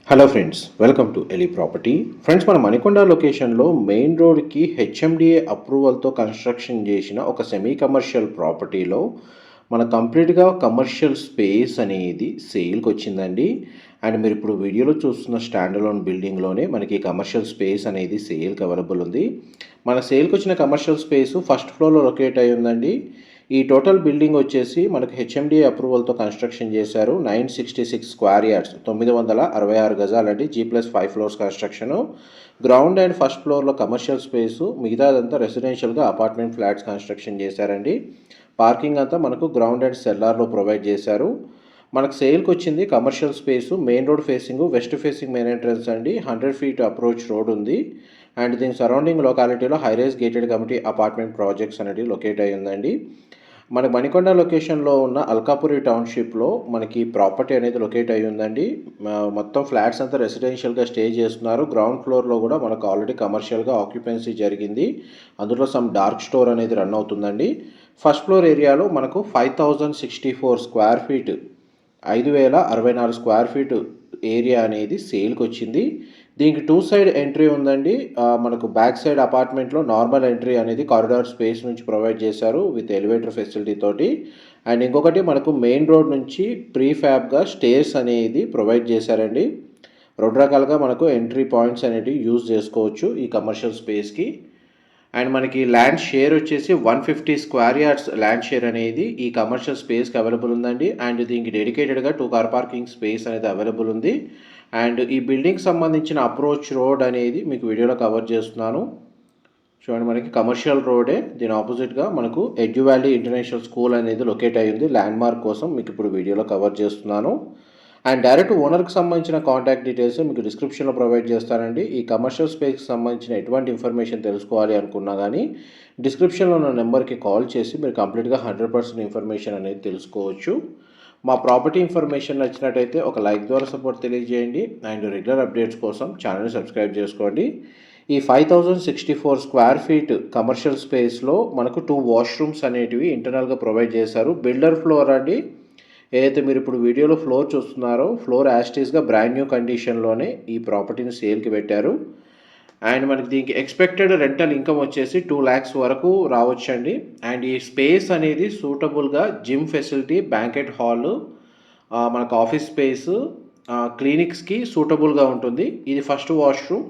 Hello friends, welcome to ఎలి property. Friends, మన మణికొండ లొకేషన్లో మెయిన్ రోడ్కి హెచ్ఎండిఏ అప్రూవల్తో కన్స్ట్రక్షన్ చేసిన ఒక సెమీ కమర్షియల్ ప్రాపర్టీలో మన కంప్లీట్గా కమర్షియల్ స్పేస్ అనేది సేల్కి వచ్చిందండి. అండ్ మీరు ఇప్పుడు వీడియోలో చూస్తున్న స్టాండ్ అలోన్ బిల్డింగ్లోనే మనకి కమర్షియల్ స్పేస్ అనేది సేల్కి అవైలబుల్ ఉంది. మన సేల్కి వచ్చిన కమర్షియల్ స్పేస్ ఫస్ట్ ఫ్లోర్లో లొకేట్ అయి ఉందండి. ఈ టోటల్ బిల్డింగ్ వచ్చేసి మనకు హెచ్ఎండిఏ అప్రూవల్తో కన్స్ట్రక్షన్ చేశారు. 966 square yards, 966 గజాలండి. G+5 floors construction. Ground and first ఫ్లోర్లో కమర్షియల్ స్పేసు, మిగతాదంతా రెసిడెన్షియల్గా అపార్ట్మెంట్ ఫ్లాట్స్ కన్స్ట్రక్షన్ చేశారండి. పార్కింగ్ అంతా మనకు గ్రౌండ్ అండ్ సెల్లార్లో ప్రొవైడ్ చేశారు. మనకు సేల్కి వచ్చింది commercial space, main road facing, west facing main entrance అండి. 100 ఫీట్ అప్రోచ్ రోడ్ ఉంది. అండ్ దీని సరౌండింగ్ లొకాలిటీలో high rise gated community apartment projects అనేది లొకేట్ అయి ఉందండి. మన మణికొండ లొకేషన్లో ఉన్న అల్కాపురి టౌన్షిప్లో మనకి ప్రాపర్టీ అనేది లొకేట్ అయి ఉందండి. మొత్తం ఫ్లాట్స్ అంతా రెసిడెన్షియల్గా స్టే చేస్తున్నారు. గ్రౌండ్ ఫ్లోర్లో కూడా మనకు ఆల్రెడీ కమర్షియల్గా ఆక్యుపెన్సీ జరిగింది. అందులో సమ్ డార్క్ స్టోర్ అనేది రన్ అవుతుందండి. ఫస్ట్ ఫ్లోర్ ఏరియాలో మనకు 5064 square feet, 5064 square feet area అనేది సేల్కి వచ్చింది. దీనికి 2 సైడ్ ఎంట్రీ ఉందండి. మనకు బ్యాక్ సైడ్ అపార్ట్మెంట్లో నార్మల్ ఎంట్రీ అనేది కారిడార్ స్పేస్ నుంచి ప్రొవైడ్ చేశారు విత్ ఎలివేటర్ ఫెసిలిటీ తోటి. అండ్ ఇంకొకటి మనకు మెయిన్ రోడ్ నుంచి ప్రీఫ్యాబ్గా స్టేర్స్ అనేది ప్రొవైడ్ చేశారండి. 2 రకాలుగా మనకు ఎంట్రీ పాయింట్స్ అనేవి యూజ్ చేసుకోవచ్చు ఈ కమర్షియల్ స్పేస్కి. అండ్ మనకి ల్యాండ్ షేర్ వచ్చేసి 150 స్క్వేర్ యార్డ్స్ ల్యాండ్ షేర్ అనేది ఈ కమర్షియల్ స్పేస్కి అవైలబుల్ ఉందండి. అండ్ దీనికి డెడికేటెడ్గా 2 కార్ పార్కింగ్ స్పేస్ అనేది అవైలబుల్ ఉంది. అండ్ ఈ బిల్డింగ్కి సంబంధించిన అప్రోచ్ రోడ్ అనేది మీకు వీడియోలో కవర్ చేస్తున్నాను. చూడండి, మనకి కమర్షియల్ రోడే, దీని ఆపోజిట్గా మనకు ఎడ్యు వ్యాలీ ఇంటర్నేషనల్ స్కూల్ అనేది లొకేట్ అయ్యింది. ల్యాండ్ మార్క్ కోసం మీకు ఇప్పుడు వీడియోలో కవర్ చేస్తున్నాను. అండ్ డైరెక్ట్ ఓనర్కి సంబంధించిన కాంటాక్ట్ డీటెయిల్స్ మీకు డిస్క్రిప్షన్లో ప్రొవైడ్ చేస్తానండి. ఈ కమర్షియల్ స్పేస్కి సంబంధించిన ఎటువంటి ఇన్ఫర్మేషన్ తెలుసుకోవాలి అనుకున్నా కానీ డిస్క్రిప్షన్లో ఉన్న నెంబర్కి కాల్ చేసి మీరు కంప్లీట్గా 100% ఇన్ఫర్మేషన్ అనేది తెలుసుకోవచ్చు. మా ప్రాపర్టీ ఇన్ఫర్మేషన్ నచ్చినట్టయితే ఒక లైక్ ద్వారా సపోర్ట్ తెలియజేయండి. అండ్ రెగ్యులర్ అప్డేట్స్ కోసం ఛానల్ని సబ్స్క్రైబ్ చేసుకోండి. ఈ 5064 స్క్వేర్ ఫీట్ కమర్షియల్ స్పేస్లో మనకు 2 వాష్రూమ్స్ అనేటివి ఇంటర్నల్గా ప్రొవైడ్ చేశారు. బిల్డర్ ఫ్లోర్ అండి. ఏదైతే మీరు ఇప్పుడు వీడియోలో ఫ్లోర్ చూస్తున్నారో, ఫ్లోర్ యాస్టీస్గా బ్రాండ్ న్యూ కండిషన్లోనే ఈ ప్రాపర్టీని సేల్కి పెట్టారు. అండ్ మనకి దీనికి ఎక్స్పెక్టెడ్ రెంటల్ ఇన్కమ్ వచ్చేసి 2 lakhs వరకు రావచ్చండి. అండ్ ఈ స్పేస్ అనేది సూటబుల్గా జిమ్ ఫెసిలిటీ, బ్యాంకెట్ హాల్, మనకు ఆఫీస్ స్పేస్, క్లినిక్స్కి సూటబుల్గా ఉంటుంది. ఇది first washroom.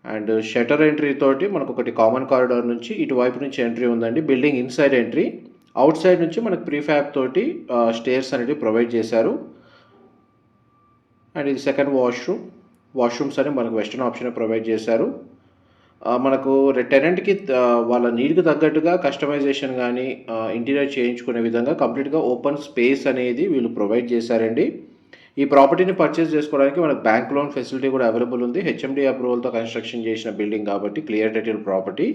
And shutter entry తోటి మనకు ఒకటి కామన్ కారిడార్ నుంచి ఇటువైపు నుంచి ఎంట్రీ ఉందండి. Building inside entry. Out side నుంచి మనకు ప్రీఫ్యాబ్ తోటి స్టేర్స్ అనేవి ప్రొవైడ్ చేశారు. అండ్ ఇది సెకండ్ వాష్రూమ్స్ అని మనకు వెస్టర్న్ ఆప్షన్ ప్రొవైడ్ చేశారు. మనకు టెనెంట్కి వాళ్ళ నీడ్కి తగ్గట్టుగా కస్టమైజేషన్ కానీ ఇంటీరియర్ చేయించుకునే విధంగా కంప్లీట్గా ఓపెన్ స్పేస్ అనేది వీళ్ళు ప్రొవైడ్ చేశారండి. ఈ ప్రాపర్టీని పర్చేస్ చేసుకోవడానికి మనకు బ్యాంక్ లోన్ ఫెసిలిటీ కూడా అవైలబుల్ ఉంది. హెచ్ఎండి అప్రూవల్తో కన్స్ట్రక్షన్ చేసిన బిల్డింగ్ కాబట్టి clear title property.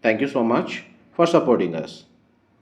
Thank you so much for supporting us.